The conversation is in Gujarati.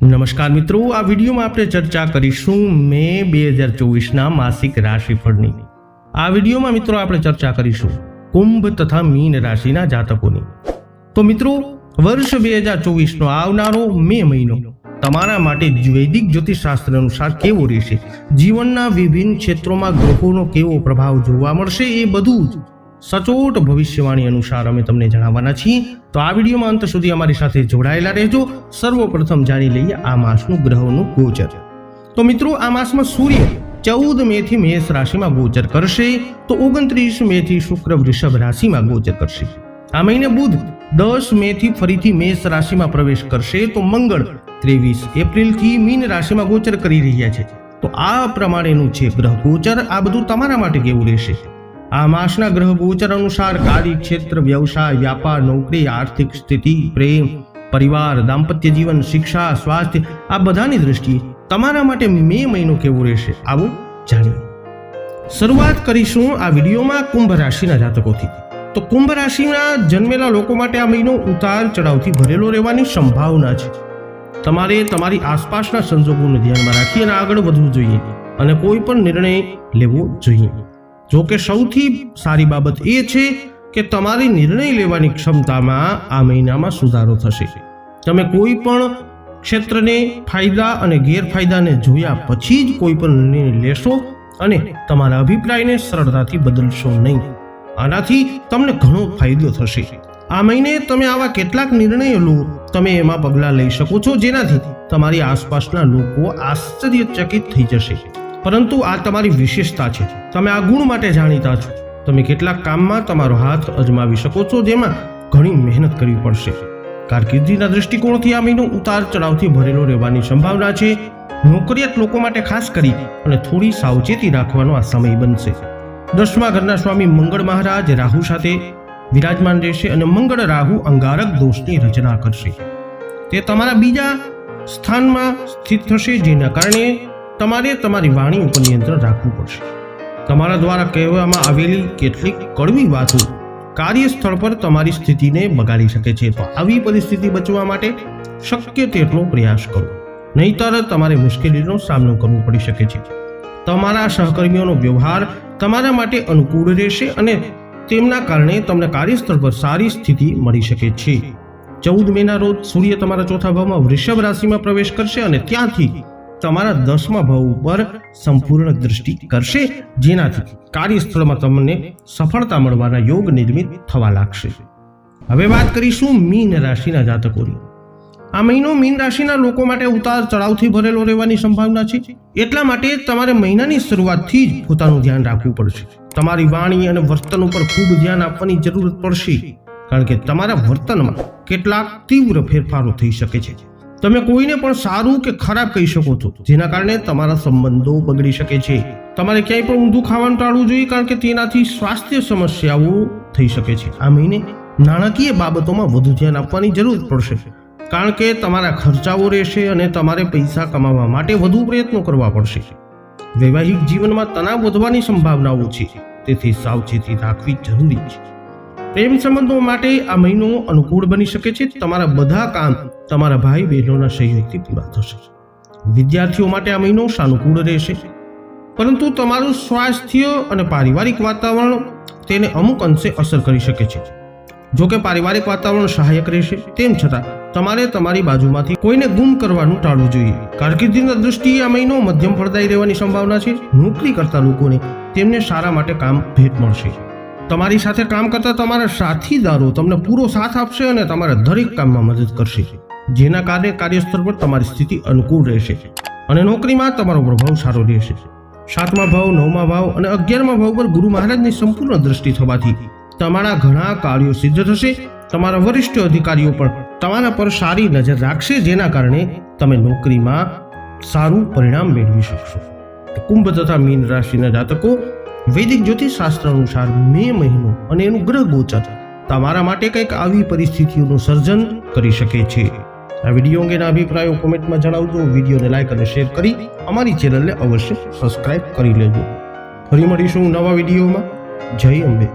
નમસ્કાર મિત્રો, આ વિડીયોમાં આપણે ચર્ચા કરીશું મે 2024ના માસિક રાશિફળની। આ વિડીયોમાં મિત્રો આપણે ચર્ચા કરીશું કુંભ તથા મીન રાશિના જાતકોની। તો મિત્રો, વર્ષ 2024નો આવનારો મે મહિનો તમારા માટે વૈદિક જ્યોતિષશાસ્ત્ર અનુસાર કેવો રહેશે, જીવનના વિભિન્ન ક્ષેત્રોમાં ગ્રહોનો કેવો પ્રભાવ જોવા મળશે, એ બધું જ સચોટ ભવિષ્યવાણી અનુસાર અમે તમને જણાવવાના છીએ। તો આ વિડીયોમાં અંત સુધી અમારી સાથે જોડાયેલા રહેજો। સર્વપ્રથમ જાણી લઈએ આ માસનું ગ્રહોનું ગોચર। તો મિત્રો, આ માસમાં સૂર્ય 14 મે થી મેષ રાશિમાં ગોચર કરશે, તો 29 મે થી શુક્ર વૃષભ રાશિમાં ગોચર કરશે। આ મહિને બુધ 10 મે થી ફરીથી મેષ રાશિમાં પ્રવેશ કરશે, તો મંગળ 23 એપ્રિલ થી મીન રાશિમાં ગોચર કરી રહ્યા છે। તો આ પ્રમાણેનું છે ગ્રહ ગોચર। આ બધું તમારા માટે કેવું રહેશે? આ માસના ગ્રહ ગોચર અનુસાર કાર્યક્ષેત્ર, વ્યવસાય, વ્યાપાર, નોકરી, આર્થિક સ્થિતિ, પ્રેમ, પરિવાર, દાંપત્ય જીવન, શિક્ષા, સ્વાસ્થ્ય, આ બધાની દ્રષ્ટિએ તમારા માટે મે મહિનો કેવો રહેશે, આવું જાણીએ। શરૂઆત કરીશું આ વિડીયોમાં કુંભ રાશિના જાતકોથી। તો કુંભ રાશિના જન્મેલા લોકો માટે આ મહિનો ઉતાર ચઢાવથી ભરેલો રહેવાની સંભાવના છે। તમારે તમારી આસપાસના સંજોગોને ધ્યાનમાં રાખી અને આગળ વધવું જોઈએ અને કોઈ પણ નિર્ણય લેવો જોઈએ। જો કે સૌથી સારી બાબત એ છે કે તમારી નિર્ણય લેવાની ક્ષમતામાં આ મહિનામાં સુધારો થશે। તમે કોઈ પણ ક્ષેત્રને ફાયદા અને ગેરફાયદાને જોયા પછી જ કોઈ પણ નિર્ણય લેશો અને તમારા અભિપ્રાયને સરળતાથી બદલશો નહીં। આનાથી તમને ઘણો ફાયદો થશે। આ મહિને તમે આવા કેટલાક નિર્ણયો લો, તમે એમાં પગલાં લઈ શકો છો જેનાથી તમારી આસપાસના લોકો આશ્ચર્યચકિત થઈ જશે, પરંતુ આ તમારી વિશેષતા છે। તમે આ ગુણ માટે જાણીતા છો। તમે કેટલાક કામમાં તમારો હાથ અજમાવી શકો છો જેમાં ઘણી મહેનત કરવી પડશે। કારકિર્દીના દૃષ્ટિકોણથી આ મહિનો ઉતાર ચઢાવથી ભરેલો રહેવાની સંભાવના છે। નોકરિયાત લોકો માટે ખાસ કરી અને થોડી સાવચેતી રાખવાનો આ સમય બનશે। 10મા ઘરના સ્વામી મંગળ મહારાજ રાહુ સાથે વિરાજમાન રહેશે અને મંગળ રાહુ અંગારક દોષની રચના કરશે। તે તમારા બીજા સ્થાનમાં સ્થિત થશે, જેના કારણે તમારે તમારી વાણી ઉપર નિયંત્રણ રાખવું પડશે। તમારા દ્વારા કહેવામાં આવેલી કેટલીક કડવી વાતો કાર્યસ્થળ પર તમારી સ્થિતિને બગાડી શકે છે। તો આવી પરિસ્થિતિ બચવા માટે શક્ય તેટલો પ્રયાસ કરો, નહીતર તમારે મુશ્કેલીનો સામનો કરવો પડી શકે છે। તમારા સહકર્મીઓનો વ્યવહાર તમારા માટે અનુકૂળ રહેશે અને તેમના કારણે તમને કાર્યસ્થળ પર સારી સ્થિતિ મળી શકે છે। 14 મેના રોજ સૂર્ય તમારા ચોથા ભાવમાં વૃષભ રાશિમાં પ્રવેશ કરશે અને ત્યાંથી તમારા 10મા ભાવ ઉપર સંપૂર્ણ દૃષ્ટિ કરશે, જેનાથી કાર્યસ્થળમાં તમને સફળતા મળવાના યોગ નિર્મિત થવા લાગશે। હવે વાત કરીશું મીન રાશિના જાતકોની। આ મહિનો મીન રાશિના લોકો માટે ઉતાર ચઢાવથી ભરેલો રહેવાની સંભાવના છે। એટલા માટે તમારે મહિનાની શરૂઆતથી જ પોતાનું ધ્યાન રાખવું પડશે। તમારી વાણી અને વર્તન ઉપર ખૂબ ધ્યાન આપવાની જરૂર પડશે, કારણ કે તમારા વર્તનમાં કેટલાક તીવ્ર ફેરફારો થઈ શકે છે। તમે કોઈને પણ સારું કે ખરાબ કહી શકો છો, જેના કારણે તમારા સંબંધો બગડી શકે છે। તમારે ક્યાંય પણ ઊંધું ખાવાનું ટાળવું જોઈએ, કારણ કે તેનાથી સ્વાસ્થ્ય સમસ્યાઓ થઈ શકે છે। આ મહિને નાણાકીય બાબતોમાં વધુ ધ્યાન આપવાની જરૂર પડશે, કારણ કે તમારા ખર્ચાઓ રહેશે અને તમારે પૈસા કમાવા માટે વધુ પ્રયત્નો કરવા પડશે। વૈવાહિક જીવનમાં તણાવ વધવાની સંભાવનાઓ છે, તેથી સાવચેતી રાખવી જરૂરી છે। પ્રેમ સંબંધો માટે આ મહિનો અનુકૂળ બની શકે છે। તમારા બધા કામ તમારા ભાઈ બહેનોના સહયોગથી પૂરા થશે। વિદ્યાર્થીઓ માટે આ મહિનો સાનુકૂળ રહેશે, પરંતુ તમારું સ્વાસ્થ્ય અને પારિવારિક વાતાવરણ તેને અમુક અંશે અસર કરી શકે છે। જો કે પારિવારિક વાતાવરણ સહાયક રહેશે, તેમ છતાં તમારે તમારી બાજુમાંથી કોઈને ગુમ કરવાનું ટાળવું જોઈએ। કારકિર્દીના દૃષ્ટિએ આ મહિનો મધ્યમ ફળદાયી રહેવાની સંભાવના છે। નોકરી કરતા લોકોને તેમને સારા માટે કામ ભેટ મળશે। તમારી સાથે કામ કરતા તમારા સાથીદારો તમને પૂરો સાથ આપશે અને તમારા દરેક કામમાં મદદ કરશે, જેના કારણે કાર્યસ્થળ પર તમારી સ્થિતિ અનુકૂળ રહેશે અને નોકરીમાં તમારો પ્રભાવ સારો રહેશે। 7મા ભાવ, 9મા ભાવ અને 11મા ભાવ પર ગુરુ મહારાજની સંપૂર્ણ દ્રષ્ટિ થવાથી તમારા ઘણા કાર્યો સિદ્ધ થશે। તમારા વરિષ્ઠ અધિકારીઓ પણ તમારા પર સારી નજર રાખશે, જેના કારણે તમે નોકરીમાં સારું પરિણામ મેળવી શકશો। કુંભ તથા મીન રાશિના જાતકો, વૈદિક જ્યોતિષશાસ્ત્ર અનુસાર મે મહિનો અને એનું ગ્રહ ગોચર તમારા માટે કંઈક આવી પરિસ્થિતિઓનું સર્જન કરી શકે છે। આ વિડીયો અંગેના અભિપ્રાયો કોમેન્ટમાં જણાવજો। વિડીયોને લાઈક અને શેર કરી અમારી ચેનલને અવશ્ય સબસ્ક્રાઇબ કરી લેજો। ફરી મળીશું નવા વિડીયોમાં। જય અંબે।